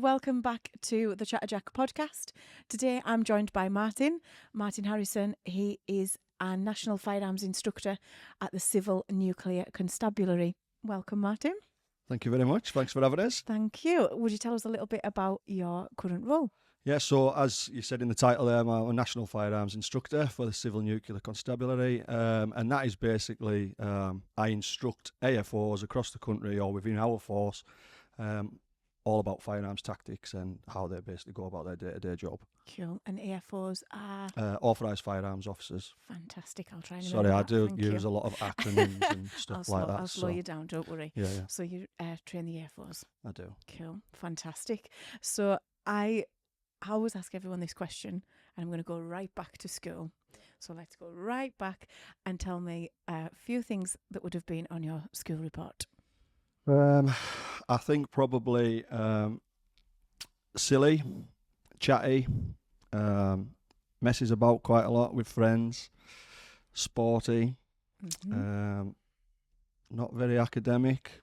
welcome back to the Chatterjack podcast. Today I'm joined by Martin Harrison. He is a National Firearms instructor at the Civil Nuclear Constabulary. Welcome, Martin. Thank you very much. Thanks for having us. Thank you. Would you tell us a little bit about your current role? Yeah, so as you said in the title there, I'm a National Firearms instructor for the Civil Nuclear Constabulary, and that is basically I instruct AFOs across the country or within our force all about firearms tactics and how they basically go about their day-to-day job. Cool. And AFOs are? Authorised Firearms Officers. Fantastic. I'll try and Sorry, I do Thank use you. a lot of acronyms and stuff like that. I'll slow you down, don't worry. Yeah. So you train the AFOs? I do. Cool. Fantastic. So I always ask everyone this question, and I'm going to go right back to school. So let's go right back and tell me a few things that would have been on your school report. I think probably silly, chatty, messes about quite a lot with friends, sporty, not very academic,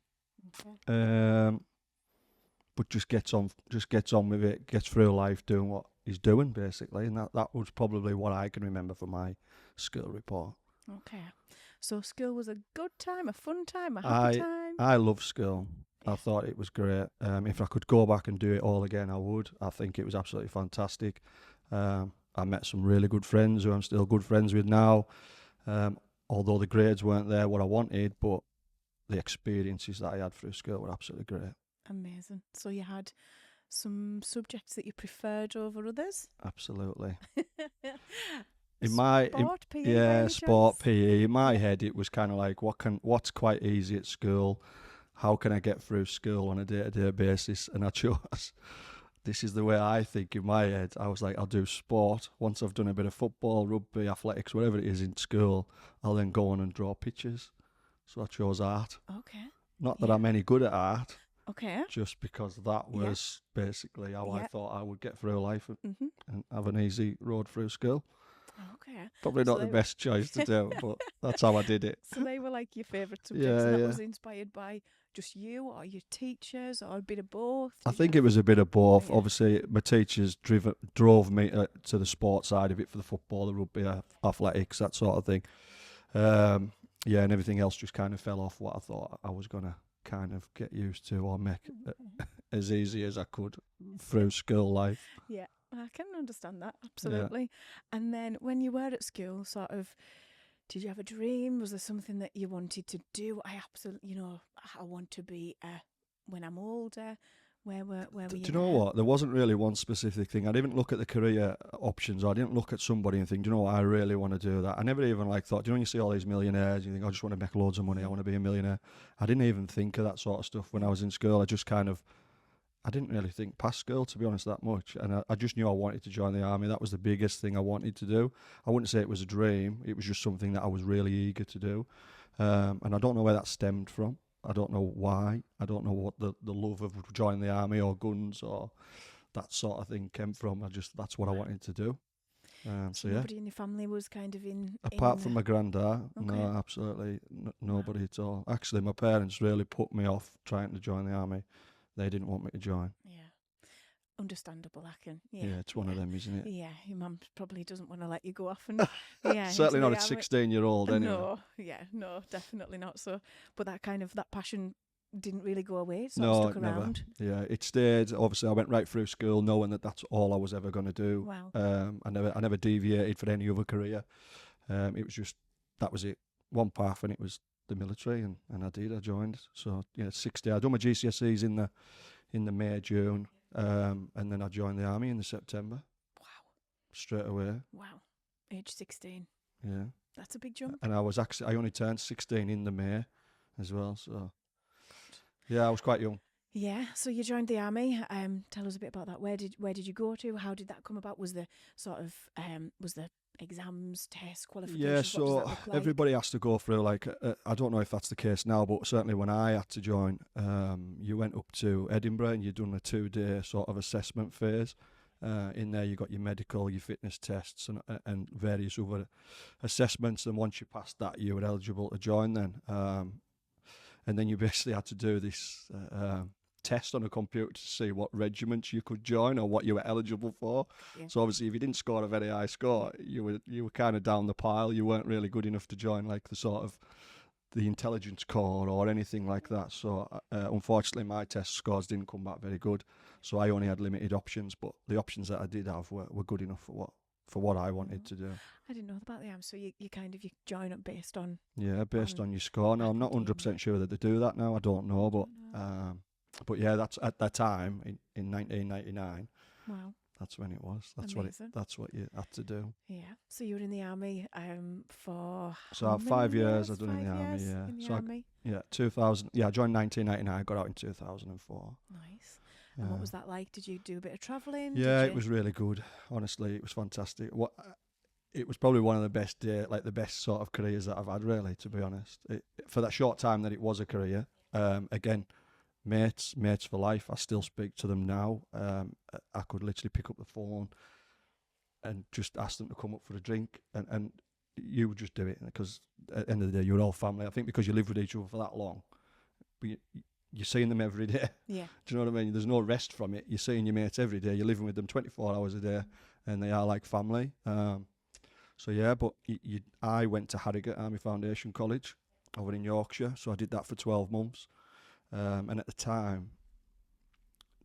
but just gets on with it, gets through life doing what he's doing basically, and that was probably what I can remember from my school report. Okay, so school was a good time, a fun time, a happy time? I love school. I thought it was great. If I could go back and do it all again, I would. I think it was absolutely fantastic. I met some really good friends who I'm still good friends with now. Although the grades weren't there what I wanted, but the experiences that I had through school were absolutely great. Amazing. So you had some subjects that you preferred over others? Absolutely. Sport, PE. Sport, PE. In my head, it was kind of like, what's quite easy at school? How can I get through school on a day-to-day basis? And I chose, this is the way I think in my head. I was like, I'll do sport. Once I've done a bit of football, rugby, athletics, whatever it is in school, I'll then go on and draw pictures. So I chose art. Okay. Not that I'm any good at art. Okay. Just because that was basically how I thought I would get through life and have an easy road through school. Okay. Probably not the best choice to do, but that's how I did it. So they were like your favourite subjects, and that was inspired by just you or your teachers or a bit of both? I think it was a bit of both. Yeah. Obviously, my teachers drove me to the sports side of it for the football, the rugby, athletics, that sort of thing. And everything else just kind of fell off what I thought I was going to kind of get used to or make as easy as I could through school life. Yeah, I can understand that, absolutely. Yeah. And then when you were at school, sort of, did you have a dream? Was there something that you wanted to do? I want to be when I'm older. Where were you? Do you know what? There wasn't really one specific thing. I didn't look at the career options. I didn't look at somebody and think, do you know what? I really want to do that. I never even thought, do you know when you see all these millionaires, you think, I just want to make loads of money. I want to be a millionaire. I didn't even think of that sort of stuff when I was in school. I just I didn't really think past school, to be honest, that much. And I just knew I wanted to join the army. That was the biggest thing I wanted to do. I wouldn't say it was a dream. It was just something that I was really eager to do. And I don't know where that stemmed from. I don't know why. I don't know what the love of joining the army or guns or that sort of thing came from. That's what I wanted to do. So nobody in your family was kind of in... Apart from my granddad, no, absolutely nobody at all. Actually, my parents really put me off trying to join the army. They didn't want me to join. Yeah. Understandable, I can. Yeah, it's one of them, isn't it? Yeah, your mum probably doesn't want to let you go off and certainly not a 16-year-old anyway. No, definitely not. So, but that passion didn't really go away. So stuck around. Yeah, it stayed. Obviously, I went right through school knowing that that's all I was ever going to do. Wow. I never deviated for any other career. It was just that was it. One path, and it was the military, and I did. I joined. So 60. I done my GCSEs in the May, June. And then I joined the army in the September. Wow. Straight away. Wow. Age 16. Yeah. That's a big jump. And I only turned 16 in the May as well. So, yeah, I was quite young. Yeah. So you joined the army. Tell us a bit about that. Where did you go to? How did that come about? Was the was the exams, tests, qualifications? Yeah, so everybody has to go through I don't know if that's the case now, but certainly when I had to join, you went up to Edinburgh and you'd done a 2-day sort of assessment phase. In there you got your medical, your fitness tests and various other assessments, and once you passed that you were eligible to join then. And then you basically had to do this test on a computer to see what regiments you could join or what you were eligible for. Yeah. So obviously, if you didn't score a very high score, you were kind of down the pile. You weren't really good enough to join like the intelligence corps or anything like that. So unfortunately, my test scores didn't come back very good. So I only had limited options, but the options that I did have were good enough for what I wanted to do. I didn't know about the arms, so you join up based on... Yeah, based on your score. Now, I'm not 100% sure that they do that now. I don't know, but yeah, that's at that time in 1999. Wow. That's when it was. Amazing. That's what you had to do. Yeah. So you were in the army for So I have 5 years I've done in the army, yeah. In the So army. 2000. Yeah, I joined 1999, got out in 2004. Nice. And what was that like? Did you do a bit of travelling? Yeah, it was really good. Honestly, it was fantastic. It was probably one of the best the best sort of careers that I've had, really, to be honest. For that short time that it was a career, again, mates for life. I still speak to them now. I could literally pick up the phone and just ask them to come up for a drink, and you would just do it, because at the end of the day, you're all family. I think because you live with each other for that long, but you're seeing them every day. Yeah. Do you know what I mean? There's no rest from it. You're seeing your mates every day. You're living with them 24 hours a day, and they are like family. So yeah, but I went to Harrogate Army Foundation College over in Yorkshire. So I did that for 12 months. And at the time,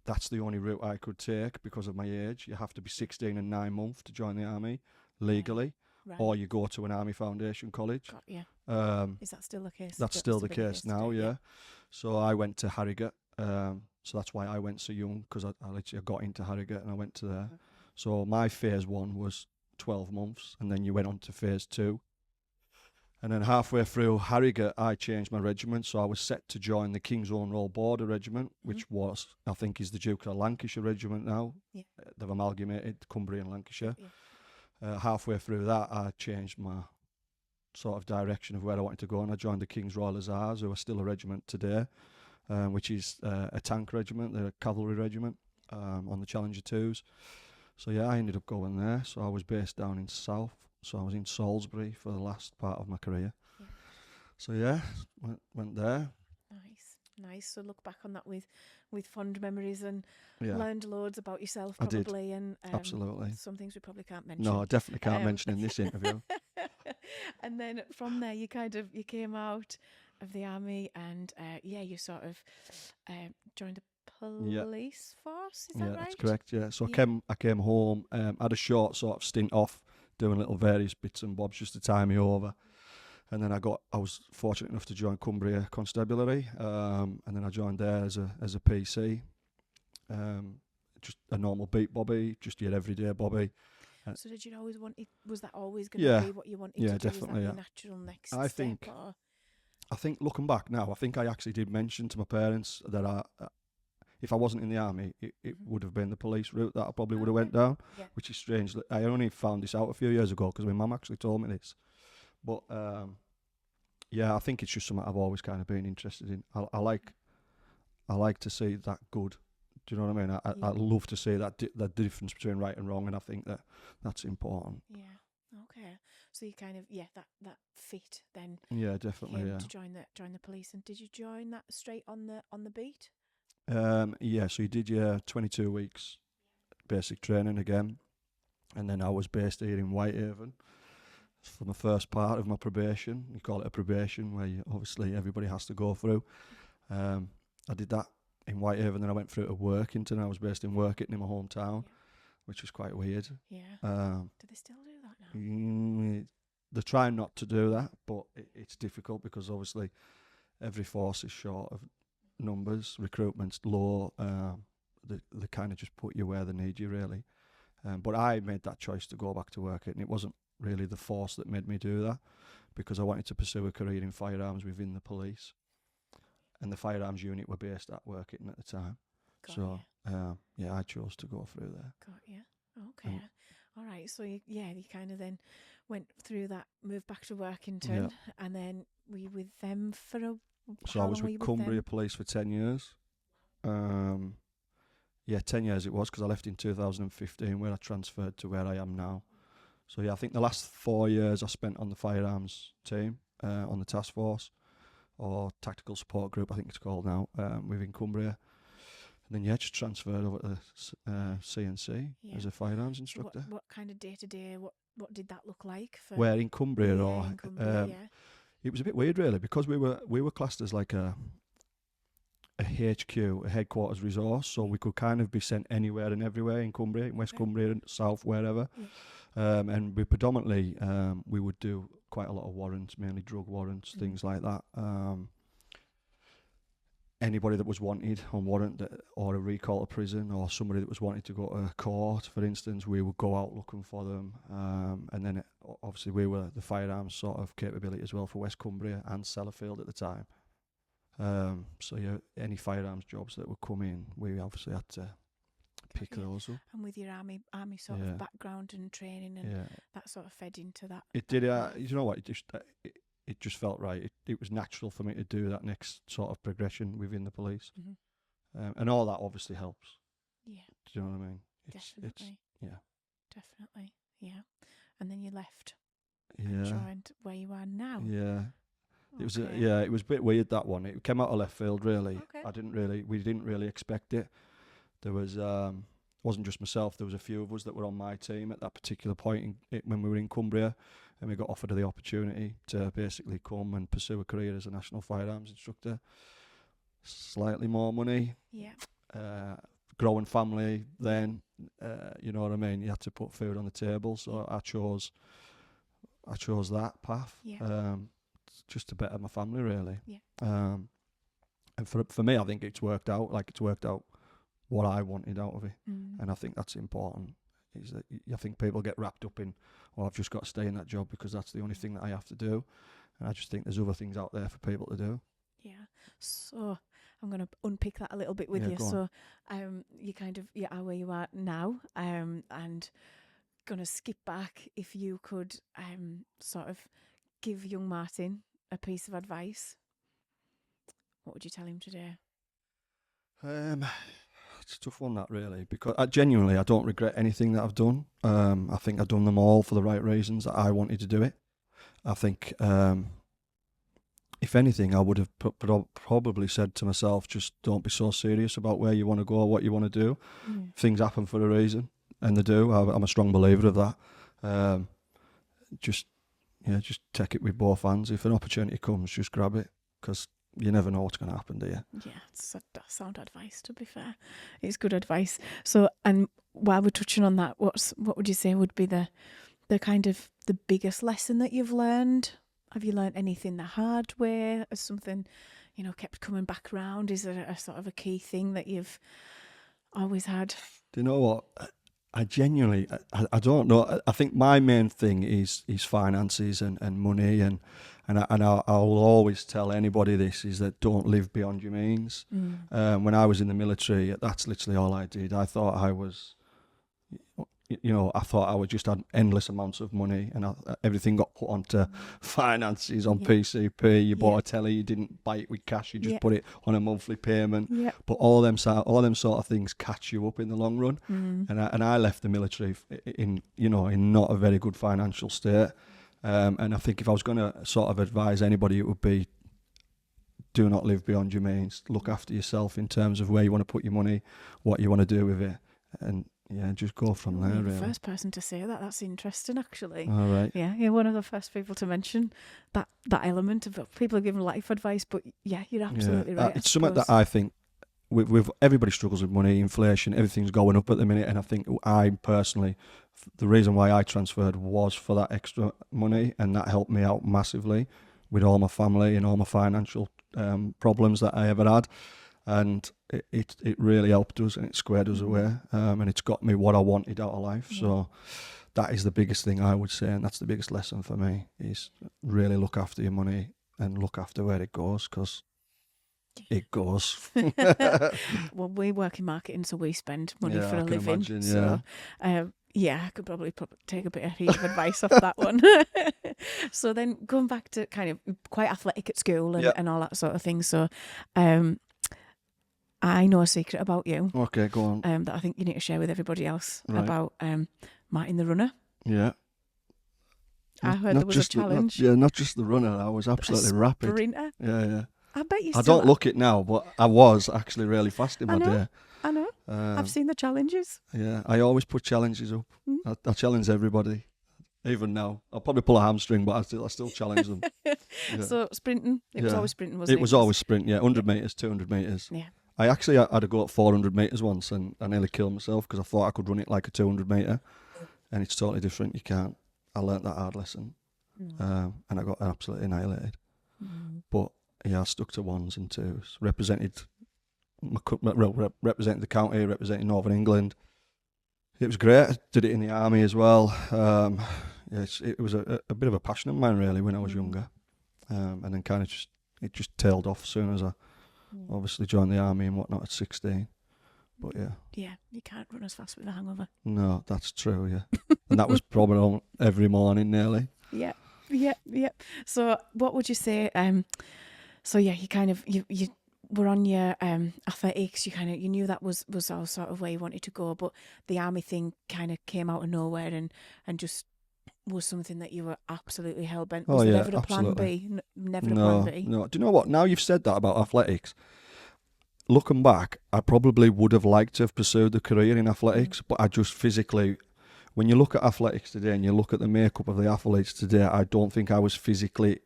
that's the only route I could take because of my age. You have to be 16 and 9 months to join the army legally. Right. Or you go to an Army Foundation College. Is that still the case? That's still the case now, yeah. So I went to Harrogate. So that's why I went so young, because I literally got into Harrogate and I went to there. Okay. So my phase 1 was 12 months, and then you went on to phase 2. And then halfway through Harrogate, I changed my regiment. So I was set to join the King's Own Royal Border Regiment, which I think is the Duke of Lancashire Regiment now. Yeah. They've amalgamated Cumbria and Lancashire. Yeah. Halfway through that, I changed my sort of direction of where I wanted to go, and I joined the King's Royal Hussars, who are still a regiment today, which is a tank regiment. They're a cavalry regiment on the Challenger 2s. So yeah, I ended up going there. So I was based down in South. So I was in Salisbury for the last part of my career. Yeah. So yeah, went there. Nice. So look back on that with fond memories, and learned loads about yourself, probably. And absolutely. Some things we probably can't mention. No, I definitely can't mention in this interview. And then from there, you came out of the army, and you sort of joined the police force. Is that right? Yeah, that's correct. Yeah. So I came home, had a short sort of stint off, doing little various bits and bobs just to tie me over. And then I was fortunate enough to join Cumbria Constabulary, and then I joined there as a PC, just a normal beat bobby, just your everyday bobby. So did you always want it? Was that always going to be what you wanted to do? Yeah, definitely. Was that the natural next step? I think looking back now, I think I actually did mention to my parents that if I wasn't in the army, it would have been the police route that I probably would have went down, which is strange. I only found this out a few years ago because my mum actually told me this. But I think it's just something I've always kind of been interested in. I like to see that good. Do you know what I mean? I love to see that the difference between right and wrong, and I think that's important. Yeah. Okay. So you kind of that fit then. Yeah, definitely. Yeah. To join the police, and did you join that straight on the beat? So you did your 22 weeks basic training again, and then I was based here in Whitehaven for the first part of my probation. You call it a probation, where obviously everybody has to go through. I did that in Whitehaven, then I went through to Workington. I was based in Workington in my hometown, which was quite weird. Yeah. Do they still do that now? They're trying not to do that, but it's difficult because obviously every force is short of numbers, recruitment's low. They kind of just put you where they need you, really. But I made that choice to go back to Workington, and it wasn't really the force that made me do that, because I wanted to pursue a career in firearms within the police, and the firearms unit were based at Workington at the time. I chose to go through there. Got you. Okay. All right. So you kind of then went through that, moved back to Workington, and then were you with them for a? So I was with Cumbria Police for 10 years. 10 years it was, because I left in 2015, where I transferred to where I am now. So I think the last 4 years I spent on the firearms team, on the task force, or tactical support group, I think it's called now, within Cumbria. then just transferred over to CNC as a firearms instructor. What kind of day to day? What did that look like? Where in Cumbria, in Cumbria, it was a bit weird really, because we were classed as like a HQ, a headquarters resource, so we could kind of be sent anywhere and everywhere in Cumbria, in West Cumbria, South, wherever. And we predominantly we would do quite a lot of warrants, mainly drug warrants, things like that. Anybody that was wanted on warrant or a recall to prison, or somebody that was wanted to go to court, for instance, we would go out looking for them. And then obviously we were the firearms sort of capability as well for West Cumbria and Sellafield at the time. So any firearms jobs that would come in, we obviously had to pick those up. And with your army sort of background and training, and that sort of fed into that. It did. You know what? It just felt right. It was natural for me to do that next sort of progression within the police, and all that obviously helps. Yeah. Do you know what I mean? Definitely. Definitely. Yeah. And then you left. Yeah. And joined where you are now. Yeah. It was it was a bit weird, that one. It came out of left field really. Okay. We didn't really expect it. There was wasn't just myself, there was a few of us that were on my team at that particular point when we were in Cumbria, and we got offered the opportunity to basically come and pursue a career as a national firearms instructor. Slightly more money. Yeah. Growing family then, you know what I mean? You had to put food on the table, so I chose that path. Yeah. Just to better my family, really. Yeah. And for me, I think it's worked out. Like, it's worked out what I wanted out of it, and I think that's important. Is that I think people get wrapped up in, I've just got to stay in that job because that's the only thing that I have to do, and I just think there's other things out there for people to do. Yeah. So I'm going to unpick that a little bit with you. So, you kind of are where you are now, and going to skip back. If you could, sort of give young Martin a piece of advice, what would you tell him today? It's a tough one, that, really, because I don't regret anything that I've done. I think I've done them all for the right reasons that I wanted to do it. I think, if anything, I would have probably said to myself, just don't be so serious about where you want to go or what you want to do. Things happen for a reason, and they do. I'm a strong believer of that. Just take it with both hands. If an opportunity comes, just grab it, because you never know what's going to happen, do you? Yeah, it's sound advice, to be fair. It's good advice. So, and while we're touching on that, what would you say would be the kind of the biggest lesson that you've learned? Have you learned anything the hard way? Has something, kept coming back around? Is there a sort of a key thing that you've always had? Do you know what? I genuinely, I don't know. I think my main thing is finances and money, and I will always tell anybody this, is that don't live beyond your means. When I was in the military, that's literally all I did. I thought I was, just had endless amounts of money, and everything got put onto finances on PCP. You bought a telly, you didn't buy it with cash, you just put it on a monthly payment. But all them sort of things catch you up in the long run. And I left the military in not a very good financial state. And I think if I was going to sort of advise anybody, it would be, do not live beyond your means. Look after yourself in terms of where you want to put your money, what you want to do with it, and just go from there. You're really. The first person to say that. That's interesting, actually. All right. Yeah, you're one of the first people to mention that element of people giving life advice. But yeah, you're absolutely right. It's something that I think with everybody struggles with money, inflation, everything's going up at the minute, and I think I personally, the reason why I transferred was for that extra money, and that helped me out massively with all my family and all my financial problems that I ever had. And it really helped us, and it squared us away, and it's got me what I wanted out of life. So that is the biggest thing I would say, and that's the biggest lesson for me, is really look after your money and look after where it goes, because it goes. Well, we work in marketing, so we spend money for a living. Imagine, so, I could probably take a bit of advice off that one. So then going back to kind of quite athletic at school and all that sort of thing. So, I know a secret about you. Okay, go on. That I think you need to share with everybody else about Martin the runner. Yeah. I heard there was a challenge. Not just the runner. I was absolutely rapid. Sprinter. Yeah. I bet you. I don't look it now, but I was actually really fast in my day. I've seen the challenges. Yeah, I always put challenges up. I challenge everybody. Even now, I'll probably pull a hamstring, but I still challenge them. Yeah. So sprinting, it was always sprinting, wasn't it? It was always sprint, 100 metres, 200 metres. Yeah. I actually had to go at 400 metres once, and I nearly killed myself because I thought I could run it like a 200 metre, and it's totally different. You can't. I learnt that hard lesson, and I got absolutely annihilated. But yeah, I stuck to 1s and 2s. Represented the county, representing Northern England. It was great. I did it in the army as well. It was a bit of a passion of mine really when I was younger, and then kind of just tailed off as soon as I obviously joined the army and whatnot at 16. But yeah, you can't run as fast with a hangover. No, that's true. Yeah, and that was probably on every morning nearly. Yeah. So what would you say? So yeah, you were on your athletics. You knew that was all sort of where you wanted to go, but the army thing kind of came out of nowhere and just was something that you were absolutely hell bent. Was there never a plan B? Never a plan B. No. Do you know what? Now you've said that about athletics. Looking back, I probably would have liked to have pursued a career in athletics, but I just physically, when you look at athletics today and you look at the makeup of the athletes today, I don't think I was physically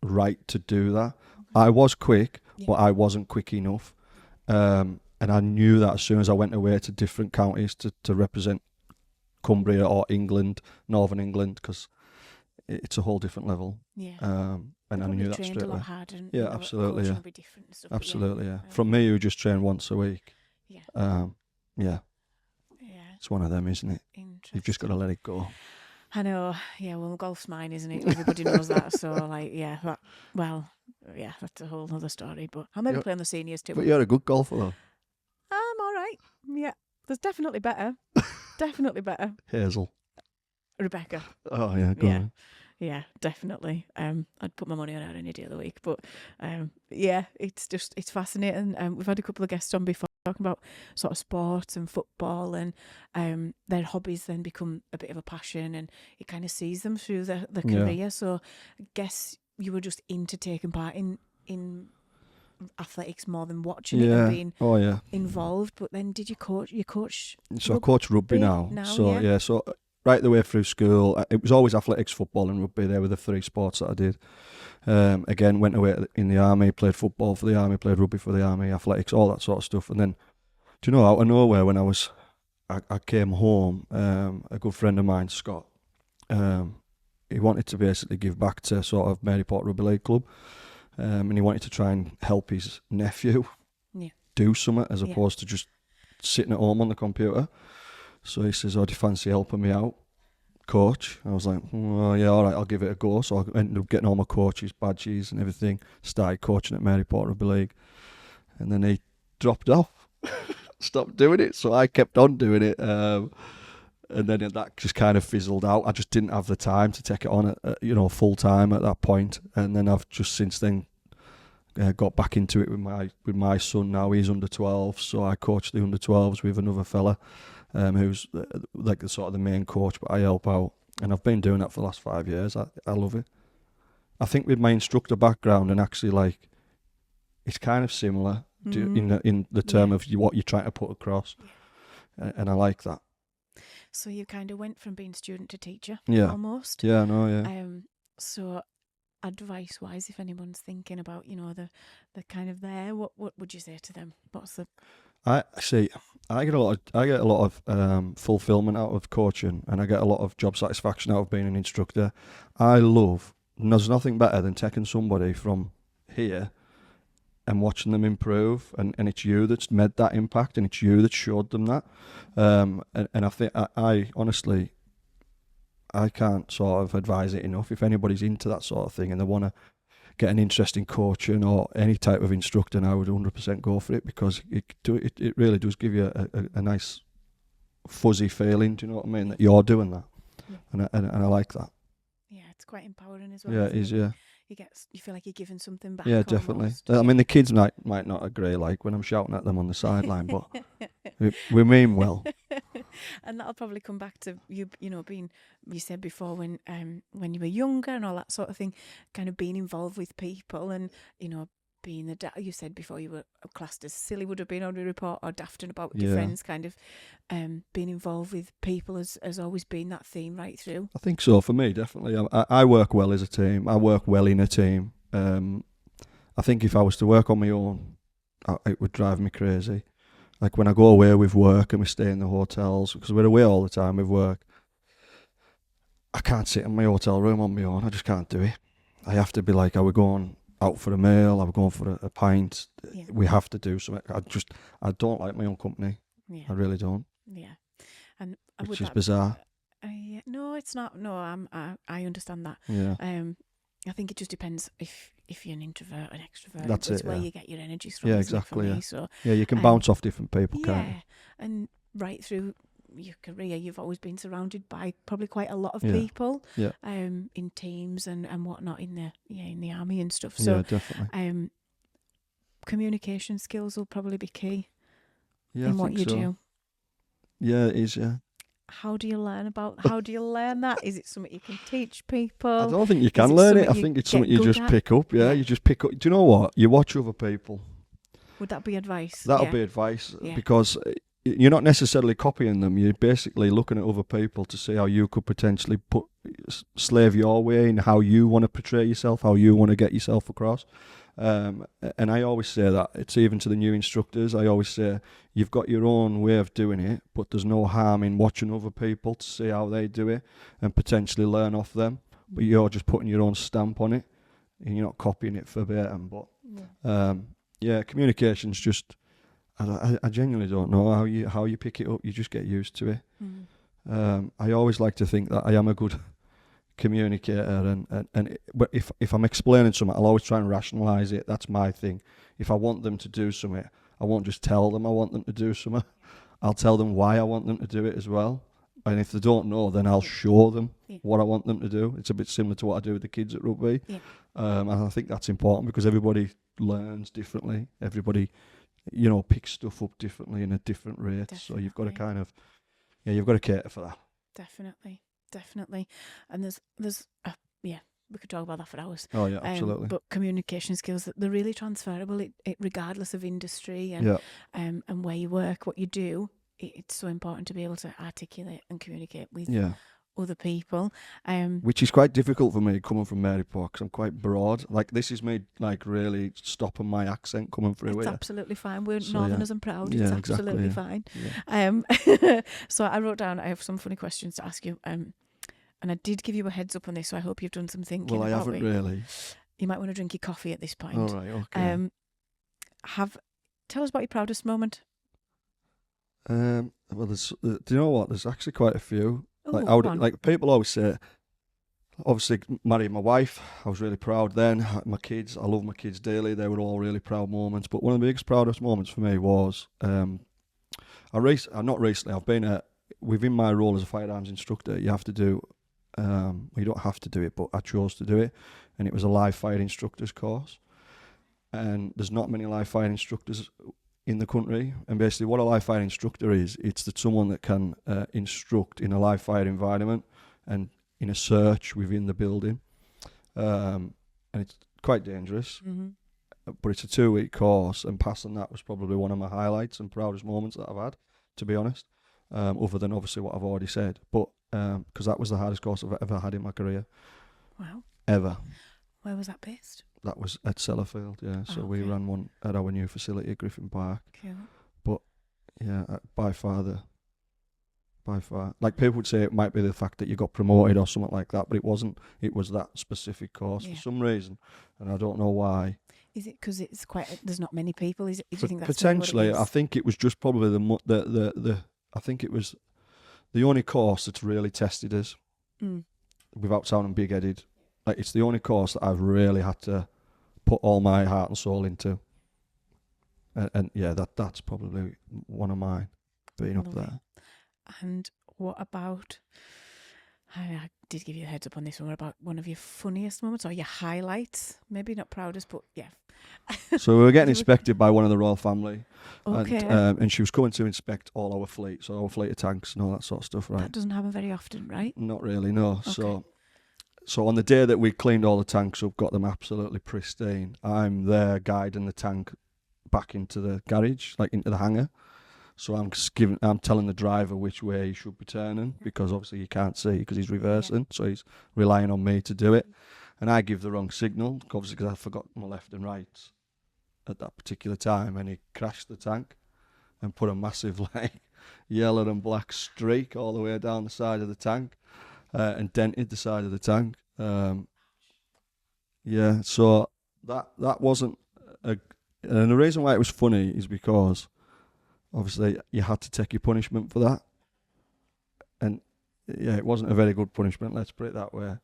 right to do that. I was quick, but I wasn't quick enough. And I knew that as soon as I went away to different counties to represent Cumbria or England, Northern England, because it's a whole different level. Yeah. And I knew that straight away. Yeah, absolutely. Yeah. Be different and stuff, Absolutely. Yeah. From me, who just trained once a week. Yeah. Yeah. It's one of them, isn't it? You've just got to let it go. I know. Yeah. Well, golf's mine, isn't it? Everybody knows that. So, that's a whole other story. But I'll maybe play on the seniors too. But you're a good golfer, though. I'm all right. Yeah. There's definitely better. Definitely better. Hazel. Rebecca. Oh, yeah. Go on. Yeah, definitely. I'd put my money on her any day of the week. But it's fascinating. We've had a couple of guests on before talking about sort of sports and football, and their hobbies then become a bit of a passion, and it kind of sees them through the career. So I guess you were just into taking part in athletics more than watching it and being involved. But then did you coach? So I coach rugby now. So right the way through school, it was always athletics, football and rugby. They were the 3 sports that I did. Again, went away in the army, played football for the army, played rugby for the army, athletics, all that sort of stuff. And then, do you know, out of nowhere, when I came home, a good friend of mine, Scott, he wanted to basically give back to sort of Maryport Rugby League Club, and he wanted to try and help his nephew do something as opposed to just sitting at home on the computer. So he says, "Oh, do you fancy helping me out, coach?" I was like, "Oh, yeah, all right, I'll give it a go." So I ended up getting all my coaches, badges and everything, started coaching at Maryport Rugby League. And then he dropped off, stopped doing it. So I kept on doing it. And then that just kind of fizzled out. I just didn't have the time to take it on at full time at that point. And then I've just since then got back into it with my son now. He's under 12, so I coach the under 12s with another fella. Who's like the sort of the main coach, but I help out, and I've been doing that for the last 5 years. I love it. I think with my instructor background and actually it's kind of similar in the term of what you're trying to put across, and I like that. So you kind of went from being student to teacher, almost. Yeah, no, yeah. So advice-wise, if anyone's thinking about the kind of there, what would you say to them? What's the I get a lot of fulfillment out of coaching, and I get a lot of job satisfaction out of being an instructor. There's nothing better than taking somebody from here and watching them improve, and it's you that's made that impact, and it's you that showed them that. And I think I honestly, I can't sort of advise it enough. If anybody's into that sort of thing and they want to get an interest in coaching or any type of instructor, and I would 100% go for it, because it really does give you a nice fuzzy feeling, do you know what I mean, that you're doing that. And I like that. Yeah, it's quite empowering as well. Yeah, it is, yeah. You feel like you're giving something back. Yeah, definitely. I mean, the kids might not agree, like when I'm shouting at them on the sideline, but we mean well. And that'll probably come back to you being, you said before, when you were younger and all that sort of thing, kind of being involved with people and, being the you said before you were classed as silly would have been on a report, or daft and about with your friends, kind of being involved with people has always been that theme right through. I think so, for me, definitely. I work well as a team. I work well in a team. I think if I was to work on my own, it would drive me crazy. Like when I go away with work and we stay in the hotels, because we're away all the time with work, I can't sit in my hotel room on my own. I just can't do it. I have to be like, are we going out for a meal? Are we going for a pint? Yeah. We have to do something. I don't like my own company. Yeah. I really don't. Yeah. And which is bizarre. Yeah, no, it's not. No, I understand that. Yeah. I think it just depends if you're an introvert or an extrovert. That's it's it, where yeah. you get your energies from. Yeah, isn't it, exactly. for me? Yeah. So yeah, you can bounce off different people, can't you? Yeah, and right through your career, you've always been surrounded by probably quite a lot of Yeah. people. Yeah. In teams and whatnot in the army and stuff. So yeah, definitely. Communication skills will probably be key Yeah, in I what think you so. do. Yeah, it is. Yeah. How do you learn that? Is it something you can teach people? I don't think you Is can it learn it. I something you think it's get something you good just at? pick up. Yeah, Yeah. you just pick up. Do you know what? You watch other people. Would that be advice? That'll Yeah. be advice, Yeah. because you're not necessarily copying them. You're basically looking at other people to see how you could potentially slave your way in how you want to portray yourself, how you want to get yourself across. And I always say that, it's even to the new instructors, I always say, you've got your own way of doing it, but there's no harm in watching other people to see how they do it and potentially learn off them. But you're just putting your own stamp on it and you're not copying it verbatim. But yeah, communication's just, I genuinely don't know how you pick it up. You just get used to it. I always like to think that I am a good communicator, but if I'm explaining something, I'll always try and rationalise it. That's my thing. If I want them to do something, I won't just tell them I want them to do something. I'll tell them why I want them to do it as well. And if they don't know, then I'll show them what I want them to do. It's a bit similar to what I do with the kids at rugby. And I think that's important because everybody learns differently. Everybody, picks stuff up differently in a different rate. Definitely. So you've got to kind of, you've got to cater for that. Definitely. And there's we could talk about that for hours. Oh yeah, absolutely. But communication skills, they're really transferable. It regardless of industry and where you work, what you do. It's so important to be able to articulate and communicate with other people. Which is quite difficult for me coming from Maryport because I'm quite broad. Like this is me like really stopping my accent coming through. It's here. Absolutely fine. We're Northerners and proud. Yeah, It's exactly, absolutely fine. Yeah. So I wrote down, I have some funny questions to ask you. And I did give you a heads up on this, so I hope you've done some thinking. Well, I about haven't it. really. You might want to drink your coffee at this point. All right, okay. Tell us about your proudest moment. Well, do you know what? There's actually quite a few. Oh, Like people always say, obviously marrying my wife, I was really proud then. My kids, I love my kids dearly. They were all really proud moments. But one of the biggest, proudest moments for me was, I've been within my role as a firearms instructor, you have to do, you don't have to do it, but I chose to do it. And it was a live fire instructors course. And there's not many live fire instructors in the country, and basically what a live fire instructor is, it's that someone that can instruct in a live fire environment and in a search within the building, and it's quite dangerous, but it's a 2-week course, and passing that was probably one of my highlights and proudest moments that I've had, to be honest, other than obviously what I've already said, but because that was the hardest course I've ever had in my career. Wow. Ever. Where was that based? That was at Sellafield, yeah. So we ran one at our new facility at Griffin Park. Cool. But yeah, by far, like people would say it might be the fact that you got promoted or something like that, but it wasn't. It was that specific course for some reason, and I don't know why. Is it because it's there's not many people? Is it? Do you think that's potentially? What it is? I think it was just probably I think it was the only course that's really tested us, without sounding big-headed. Like it's the only course that I've really had to put all my heart and soul into, and yeah, that's probably one of mine being up there. And what about? I did give you a heads up on this one. What about one of your funniest moments or your highlights? Maybe not proudest, but yeah. So we were getting inspected by one of the royal family, okay, and she was coming to inspect all our fleet, so our fleet of tanks and all that sort of stuff. Right, that doesn't happen very often, right? Not really, no. Okay. So on the day that we cleaned all the tanks up, got them absolutely pristine, I'm there guiding the tank back into the garage, like into the hangar. So I'm telling the driver which way he should be turning, because obviously you can't see because he's reversing. So he's relying on me to do it. And I give the wrong signal, obviously because I forgot my left and right at that particular time, and he crashed the tank and put a massive like yellow and black streak all the way down the side of the tank, and dented the side of the tank. So that wasn't and the reason why it was funny is because obviously you had to take your punishment for that, and it wasn't a very good punishment, let's put it that way.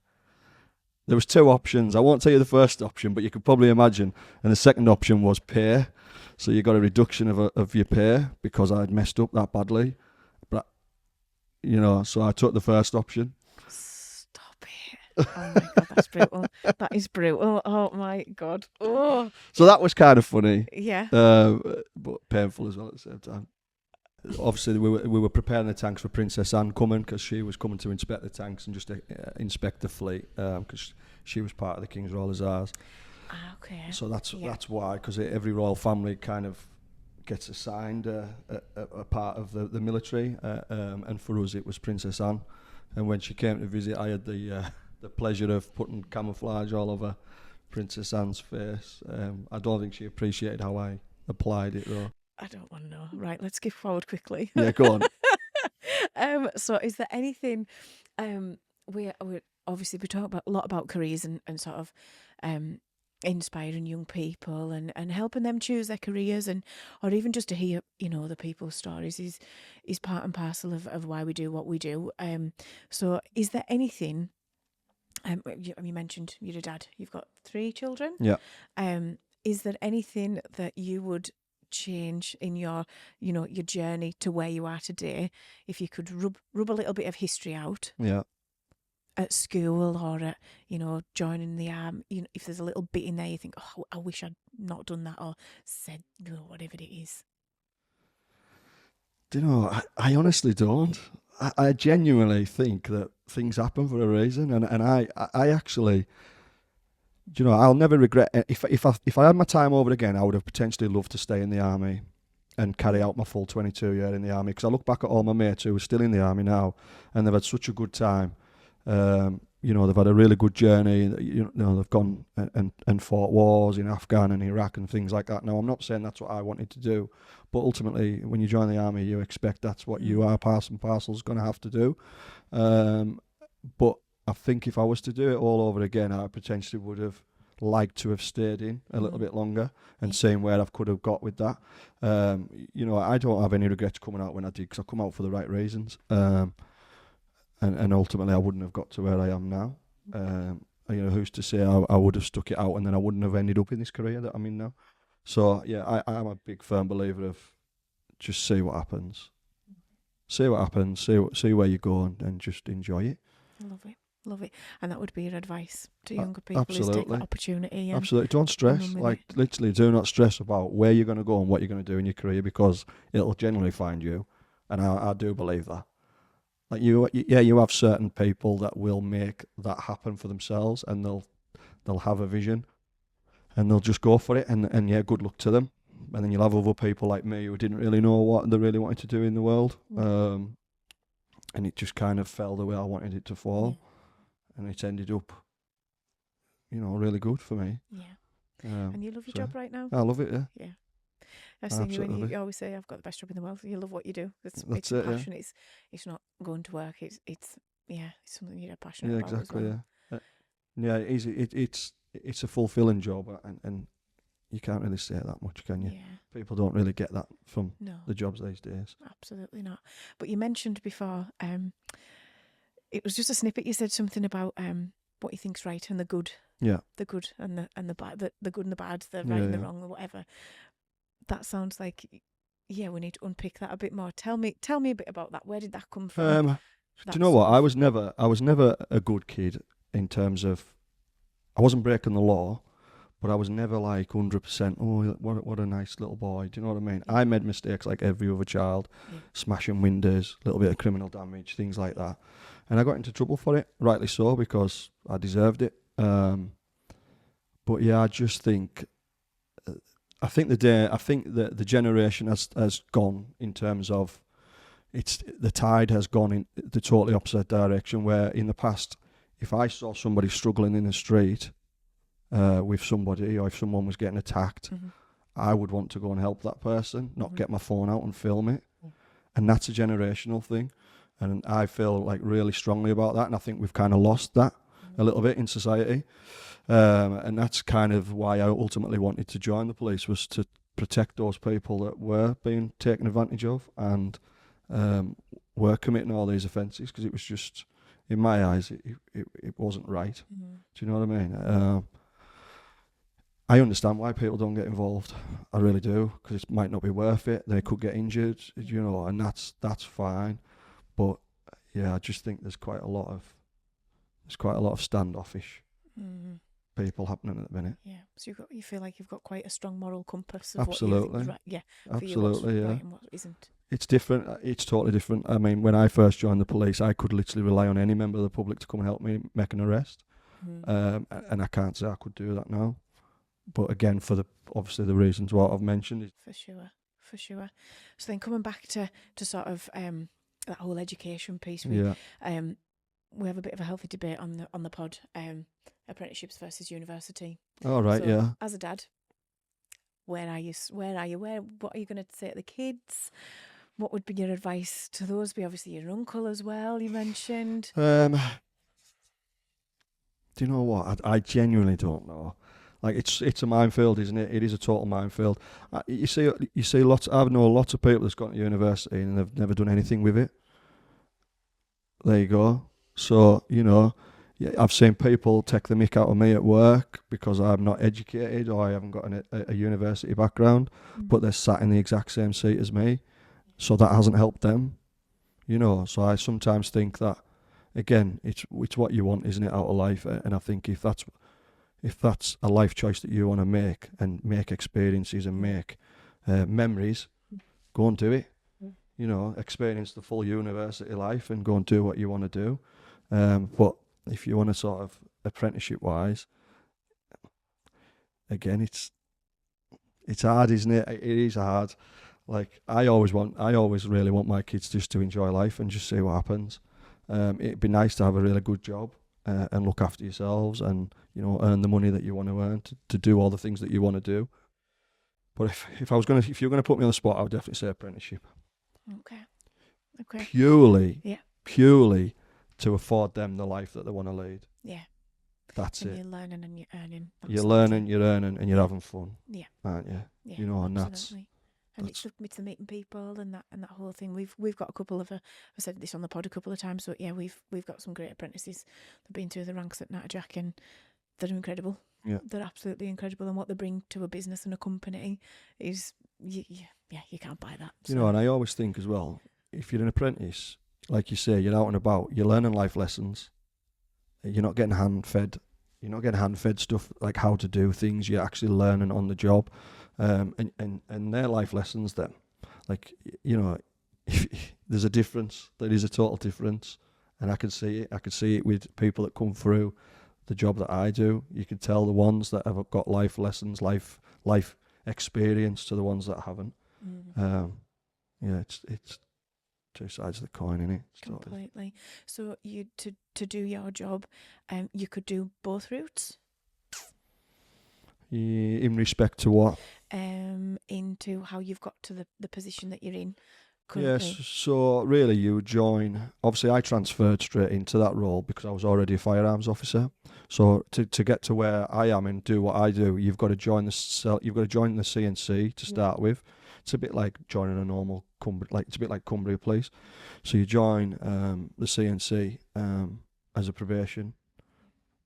There was 2 options. I won't tell you the first option, but you could probably imagine. And the second option was pay. So you got a reduction of your pay because I'd messed up that badly. But, so I took the first option. Stop it. Oh my God, that's brutal. That is brutal. Oh my God. Oh. So that was kind of funny. Yeah. But painful as well at the same time. Obviously, we were preparing the tanks for Princess Anne coming, because she was coming to inspect the tanks and just inspect the fleet, because she was part of the King's Royal Hussars. Okay. So that's why, because every royal family kind of gets assigned a part of the military, and for us it was Princess Anne. And when she came to visit, I had the pleasure of putting camouflage all over Princess Anne's face. I don't think she appreciated how I applied it though. I don't want to know. Right, let's skip forward quickly. Yeah, go on. So is there anything, we obviously we talk a lot about careers and sort of inspiring young people and helping them choose their careers, and or even just to hear the people's stories is part and parcel of why we do what we do. So is there anything, you mentioned you're a dad, you've got 3 children. Yeah. Is there anything that you would change in your your journey to where you are today, if you could rub a little bit of history out? Yeah. At school or at joining the army, if there's a little bit in there you think, oh, I wish I'd not done that or said whatever it is. Do you know, I honestly don't. I genuinely think that things happen for a reason, and I actually, I'll never regret it. If I had my time over again, I would have potentially loved to stay in the army and carry out my full 22 year in the army, because I look back at all my mates who are still in the army now, and they've had such a good time. They've had a really good journey. They've gone and fought wars in Afghan and Iraq and things like that. Now, I'm not saying that's what I wanted to do, but ultimately, when you join the army, you expect that's what you are, part and parcel's going to have to do. But I think if I was to do it all over again, I potentially would have liked to have stayed in a little bit longer and seen where I could have got with that. I don't have any regrets coming out when I did, because I come out for the right reasons. And ultimately, I wouldn't have got to where I am now. Who's to say I would have stuck it out and then I wouldn't have ended up in this career that I'm in now. So, yeah, I'm a big firm believer of just see what happens. See what happens, see where you go and just enjoy it. Love it. And that would be your advice to younger people, absolutely. is take that opportunity. Absolutely. Don't stress. Literally, do not stress about where you're going to go and what you're going to do in your career, because it'll generally find you. And I do believe that. Like you have certain people that will make that happen for themselves, and they'll have a vision, and they'll just go for it, and good luck to them. And then you'll have other people like me who didn't really know what they really wanted to do in the world, and it just kind of fell the way I wanted it to fall, and it ended up, really good for me. Yeah. And you love your job right now? I love it. Yeah. Yeah. I've seen you when you always say, I've got the best job in the world. You love what you do. It's passion. Yeah. It's not going to work. It's something you're passionate about. Exactly. As well. Yeah. It's a fulfilling job, and you can't really say it that much, can you? Yeah. People don't really get that from the jobs these days. Absolutely not. But you mentioned before, it was just a snippet. You said something about what you think's right and the good. Yeah. The good and the bad. The good and the bad. The right and the wrong, or whatever. That sounds like, we need to unpick that a bit more. Tell me a bit about that. Where did that come from? Do you know what? I was never a good kid in terms of, I wasn't breaking the law, but I was never like 100%. Oh, what a nice little boy. Do you know what I mean? I made mistakes like every other child, smashing windows, a little bit of criminal damage, things like that. And I got into trouble for it, rightly so, because I deserved it. But yeah, I just think, I think that the generation has gone in terms of, the tide has gone in the totally opposite direction, where in the past, if I saw somebody struggling in the street with somebody, or if someone was getting attacked, I would want to go and help that person, not get my phone out and film it. And that's a generational thing. And I feel like really strongly about that. And I think we've kind of lost that a little bit in society. And that's kind of why I ultimately wanted to join the police, was to protect those people that were being taken advantage of and were committing all these offences, because it was just, in my eyes, it wasn't right. Do you know what I mean? I understand why people don't get involved. I really do, because it might not be worth it. They could get injured, you know, and that's fine. But yeah, I just think there's quite a lot of standoffish people happening at the minute. Yeah, so you feel like you've got quite a strong moral compass of Absolutely. what you think is right. Yeah, absolutely, yeah. Right and what isn't. It's different. It's totally different. I mean, when I first joined the police, I could literally rely on any member of the public to come and help me make an arrest. And I can't say I could do that now. But again, for obviously the reasons what I've mentioned. For sure. So then coming back to sort of that whole education piece, we have a bit of a healthy debate on the pod, apprenticeships versus university. Oh right, so, yeah. As a dad, what are you going to say to the kids? What would be your advice to those? Be obviously your uncle as well, you mentioned. Do you know what? I genuinely don't know. Like it's a minefield, isn't it? It is a total minefield. You see lots. I know lots of people that's gone to university and they've never done anything with it. There you go. So you know, I've seen people take the mick out of me at work because I'm not educated or I haven't got a university background, but they're sat in the exact same seat as me. So that hasn't helped them. You know. So I sometimes think that, again, it's what you want, isn't it, out of life? And I think if that's a life choice that you want to make and make experiences and make memories, go and do it. You know, experience the full university life and go and do what you want to do. But if you want to sort of apprenticeship-wise, again, it's hard, isn't it? It is hard. Like I always really want my kids just to enjoy life and just see what happens. It'd be nice to have a really good job and look after yourselves and, you know, earn the money that you want to earn to do all the things that you want to do. But if you're going to put me on the spot, I would definitely say apprenticeship. Okay. Purely to afford them the life that they want to lead. Yeah. That's and it. You're learning and you're earning. You're learning, you're earning, and you're having fun. Yeah. Aren't you? Yeah. You know, and absolutely. And it's to meeting people and that whole thing. We've got a couple of I've said this on the pod a couple of times, but yeah, we've got some great apprentices that've been through the ranks at Chatterjack and they're incredible. Yeah. They're absolutely incredible, and what they bring to a business and a company is you can't buy that. You know, and I always think as well, if you're an apprentice, like you say, you're out and about, you're learning life lessons. You're not getting hand-fed. You're not getting hand-fed stuff like how to do things. You're actually learning on the job. And they're life lessons that, like, you know, there's a difference. There is a total difference. And I can see it. I can see it with people that come through the job that I do. You can tell the ones that have got life lessons, life experience to the ones that haven't. Yeah, it's two sides of the coin, isn't it? Completely. So you to do your job, you could do both routes. In respect to what? Into how you've got to the position that you're in currently. Yes, so really you join, obviously I transferred straight into that role because I was already a firearms officer. So to get to where I am and do what I do, you've got to join the CNC to start with. It's a bit like joining a normal it's a bit like Cumbria Police. So you join the CNC as a probation.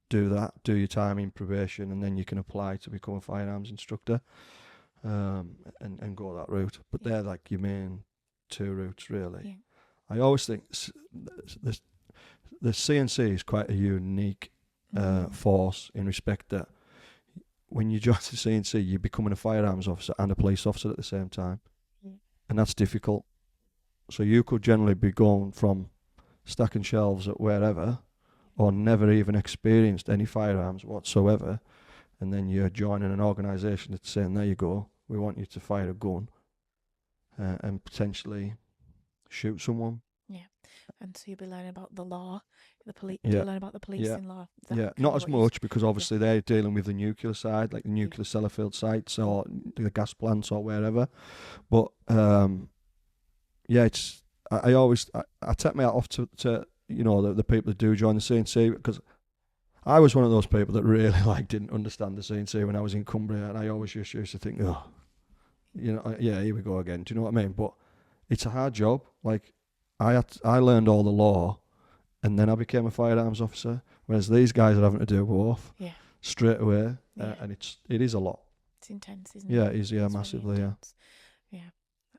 Do your time in probation, and then you can apply to become a firearms instructor and go that route. But they're like your main two routes, really. Yeah. I always think the CNC is quite a unique force in respect that when you join the CNC, you're becoming a firearms officer and a police officer at the same time. And that's difficult. So you could generally be going from stacking shelves at wherever, or never even experienced any firearms whatsoever, and then you're joining an organisation that's saying, there you go, we want you to fire a gun and potentially shoot someone. Yeah. And so you'll be learning about the law, the police. Yeah. You learn about the policing law. Is that Yeah, kind not of as what you- much, because obviously they're dealing with the nuclear side, like the nuclear Sellafield sites or the gas plants or wherever. But yeah, it's I always take my hat off to you know, the people that do join the CNC, because I was one of those people that really didn't understand the CNC when I was in Cumbria, and I always used to think, oh, you know, yeah, here we go again. Do you know what I mean? But it's a hard job. Like I learned all the law, and then I became a firearms officer. Whereas these guys are having to do both straight away, and it is a lot. It's intense, isn't Yeah, it? it is. Yeah, It's very massively. Yeah. intense. Yeah,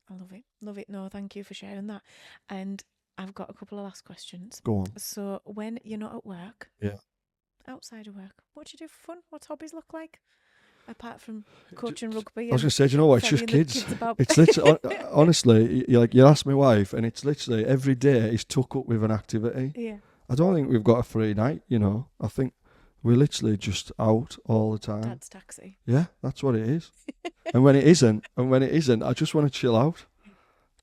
I love it. Love it. No, thank you for sharing that. And I've got a couple of last questions. Go on. So when you're not at work, outside of work, what do you do for fun? What's hobbies look like? Apart from coaching rugby. I was going to say, do you know what? It's just ferrying the kids. about. It's literally, honestly, you ask my wife, and it's literally every day is took up with an activity. Yeah. I don't think we've got a free night, you know. I think we're literally just out all the time. Dad's taxi. Yeah, that's what it is. and when it isn't, I just want to chill out.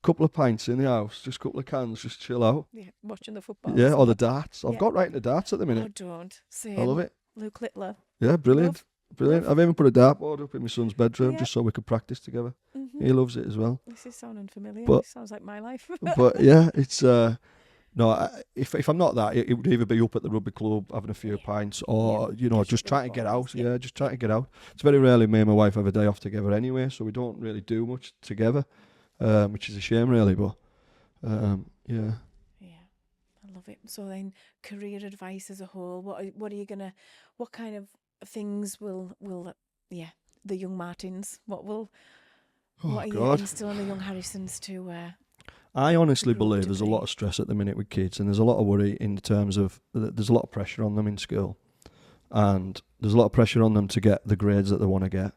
Couple of pints in the house, just a couple of cans, just chill out. Yeah, watching the football. Yeah, or the darts. I've got right into darts at the Oh, minute. don't. Same. I love it. Luke Littler. Yeah, brilliant. Love. Brilliant. I've even put a dartboard up in my son's bedroom Yeah. just so we could practice together. Mm-hmm. He loves it as well. This is sounding familiar. But- This sounds like my life. But yeah, it's no. If I'm not that, it would either be up at the rugby club having a few pints, or you know, Just just the trying to get out. balls, yeah. Yeah, just trying to get out. It's very rarely me and my wife have a day off together anyway, so we don't really do much together, which is a shame, really. But yeah. Yeah, I love it. So then, career advice as a whole. What are you gonna? What kind of things will the young Martins? What are you instilling the young Harrisons to? I honestly grow believe to there's a be. lot of stress at the minute with kids, and there's a lot of worry in terms of there's a lot of pressure on them in school, and there's a lot of pressure on them to get the grades that they want to get.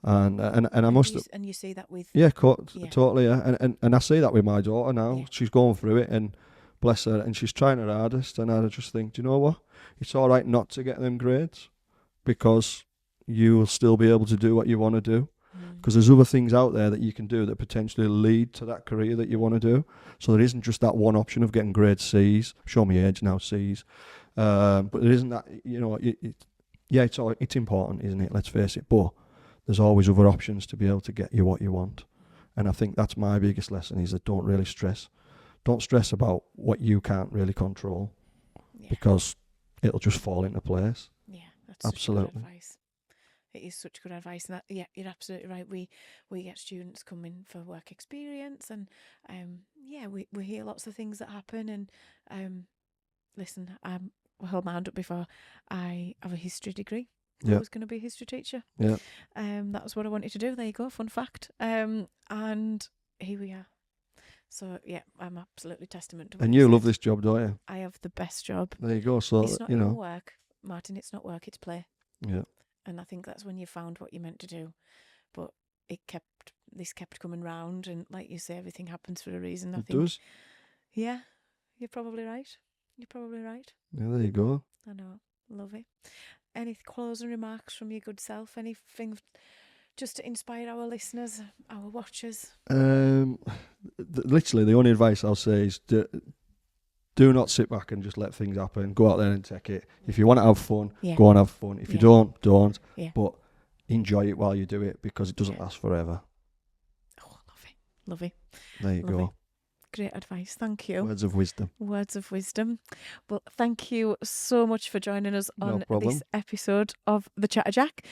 And I must. And you see that with. Yeah, Yeah. totally. Yeah, and I see that with my daughter now. Yeah. She's going through it, and bless her, and she's trying her hardest. And I just think, do you know what? It's all right not to get them grades, because you will still be able to do what you want to do. Because there's other things out there that you can do that potentially lead to that career that you want to do. So there isn't just that one option of getting grade C's. Show me age now, C's. But there isn't that. You know, it's important, isn't it? Let's face it. But there's always other options to be able to get you what you want. And I think that's my biggest lesson, is that don't really stress. Don't stress about what you can't really control, because it'll just fall into place. Yeah, that's Absolutely. such good advice. It is such good advice, and you're absolutely right. We get students coming for work experience, and we hear lots of things that happen. And listen, I'll hold my hand up before I have a history degree. I was going to be a history teacher. Yeah. That was what I wanted to do. There you go, fun fact. And here we are. So yeah, I'm absolutely testament to what And you you said. love this job, don't you? I have the best job. There you go. So It's not you even know. work, Martin. It's not work. It's play. Yeah. And I think that's when you found what you meant to do. But this kept coming round, and like you say, everything happens for a reason. I It think. does. Yeah, you're probably right. You're probably right. Yeah, there you go. I know. Love it. Any closing remarks from your good self? Anything just to inspire our listeners, our watchers? Literally, the only advice I'll say is do not sit back and just let things happen. Go out there and take it. If you want to have fun, go and have fun. If you don't. Yeah. But enjoy it while you do it, because it doesn't last forever. Oh, love it. There you go. Great advice. Thank you. Words of wisdom. Words of wisdom. Well, thank you so much for joining us on problem. this episode of the Chatterjack.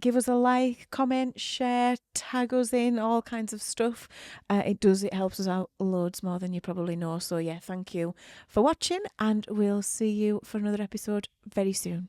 Give us a like, comment, share, tag us in, all kinds of stuff. It helps us out loads more than you probably know. So yeah, thank you for watching, and we'll see you for another episode very soon.